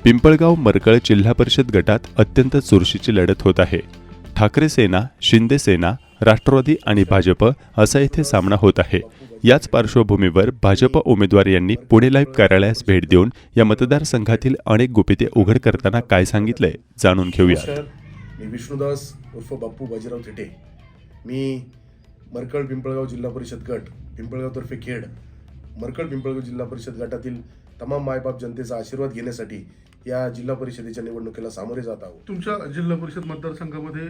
पिंपळगाव मरकळ जिल्हा परिषद गटात अत्यंत चुरशीची लढत होत आहे. ठाकरे सेना, शिंदे सेना, राष्ट्रवादी आणि भाजप असा येथे सामना होत आहे. याच पार्श्वभूमीवर भाजप उमेदवार यांनी पुणे लाईव्ह कार्यालयास भेट देऊन या मतदारसंघातील अनेक गुपिते उघड करताना काय सांगितलंय जाणून घेऊया. मी विष्णुदास उर्फ बाप्पू बाजीराव थिटे. मी मरकळ पिंपळगाव जिल्हा परिषद गट पिंपळगावतर्फे खेड मरकळ पिंपळगाव जिल्हा परिषद गटातील तमाम मायबाप जनतेचा आशीर्वाद घेण्यासाठी या जिल्हा परिषदेच्या निवडणुकीला सामोरे जात आहोत. तुमच्या जिल्हा परिषद मतदारसंघामध्ये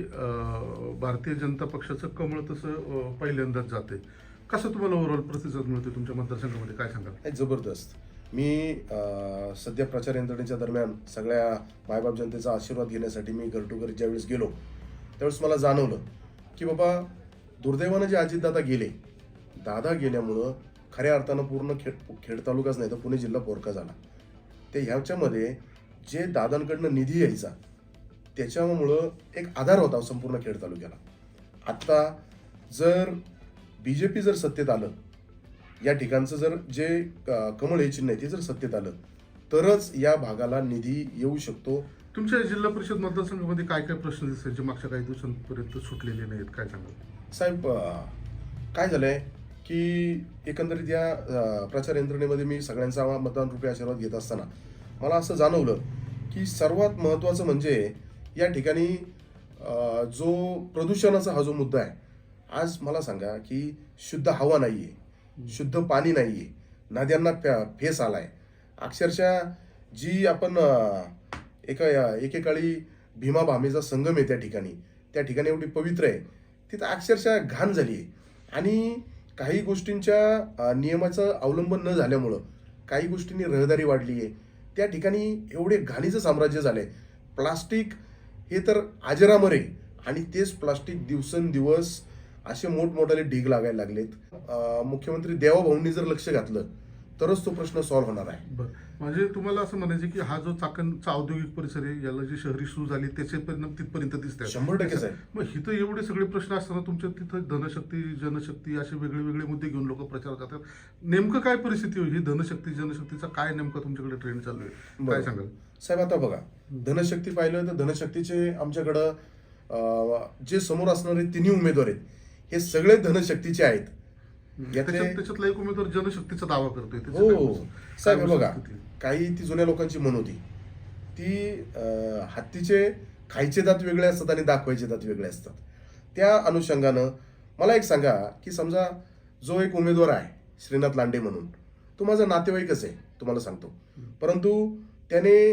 भारतीय जनता पक्षाचं कमळ तसं पहिल्यांदाच जाते. कसं तुम्हाला ओव्हरऑल प्रतिसाद मिळतो तुमच्या मतदारसंघामध्ये, काय सांगाल? जबरदस्त. मी सध्या प्रचार यंत्रणेच्या दरम्यान सगळ्या मायबाप जनतेचा आशीर्वाद घेण्यासाठी मी घर टू घर ज्यावेळेस गेलो त्यावेळेस मला जाणवलं की बाबा दुर्दैवानं जे अजितदादा गेले, दादा गेल्यामुळं खऱ्या अर्थानं पूर्ण खेड तालुकाच नाही तर पुणे जिल्हा पोरका झाला. ते ह्याच्यामध्ये जे दादांकडनं निधी यायचा त्याच्यामुळं एक आधार होता संपूर्ण खेड तालुक्याला. आत्ता जर BJP जर सत्तेत आलं, या ठिकाणचं जर जे कमळ हे चिन्ह आहे ते जर सत्तेत आलं तरच या भागाला निधी येऊ शकतो. तुमच्या जिल्हा परिषद मतदारसंघामध्ये काय काय प्रश्न दिसतात जे मागच्या काही दिवसांपर्यंत सुटलेले नाहीत, काय सांगाल? साहेब, काय झालंय की एकंदरीत या प्रचार यंत्रणेमध्ये मी सगळ्यांचा मतदान रुपये आशीर्वाद घेत असताना मला असं जाणवलं की सर्वात महत्त्वाचं म्हणजे या ठिकाणी जो प्रदूषणाचा हा जो मुद्दा आहे, आज मला सांगा की शुद्ध हवा नाहीये, शुद्ध पाणी नाहीये, नद्यांना फेस आलाय. अक्षरशः जी आपण एकेकाळी भीमा भामेचा संगम आहे त्या ठिकाणी एवढी पवित्र आहे, तिथं अक्षरशः घाण झाली आहे. आणि काही गोष्टींच्या नियमाचं अवलंबन न झाल्यामुळं काही गोष्टींनी रहदारी वाढली आहे. त्या ठिकाणी एवढे घाणीचं साम्राज्य झालंय. प्लास्टिक हे तर अजरामर आहे आणि तेच प्लास्टिक दिवसेंदिवस असे मोठमोठाले ढीग लागायला लागलेत. मुख्यमंत्री देवाभाऊंनी जर लक्ष घातलं तरच तो प्रश्न सॉल्व्ह होणार आहे. बरं, म्हणजे तुम्हाला असं म्हणायचं की हा जो चाकणचा औद्योगिक परिसर आहे, याला जी शहरी सुरू झाली त्याचे परिणाम तिथपर्यंत दिसतात. 100% आहे. मग इथं एवढे सगळे प्रश्न असताना तुमच्या तिथं धनशक्ती, जनशक्ती असे वेगळे वेगळे मुद्दे घेऊन लोक प्रचार करतात. नेमकं काय परिस्थिती होईल? ही धनशक्ती जनशक्तीचा काय नेमका तुमच्याकडे ट्रेंड चालू आहे, काय सांगाल? साहेब, आता बघा, धनशक्ती पाहिलं तर धनशक्तीचे आमच्याकडं जे समोर असणारे तिन्ही उमेदवार आहेत हे सगळे धनशक्तीचे आहेत. त्याच्यातला एक उमेदवार जनशक्तीचा दावा करतोय. हो साहेब, बघा, काही ती जुन्या लोकांची म्हण होती ती हत्तीचे खायचे दात वेगळे असतात आणि दाखवायचे दात वेगळे असतात. त्या अनुषंगानं मला एक सांगा की समजा जो एक उमेदवार आहे श्रीनाथ लांडे म्हणून, तो माझा नातेवाईकच आहे, तुम्हाला सांगतो, परंतु त्याने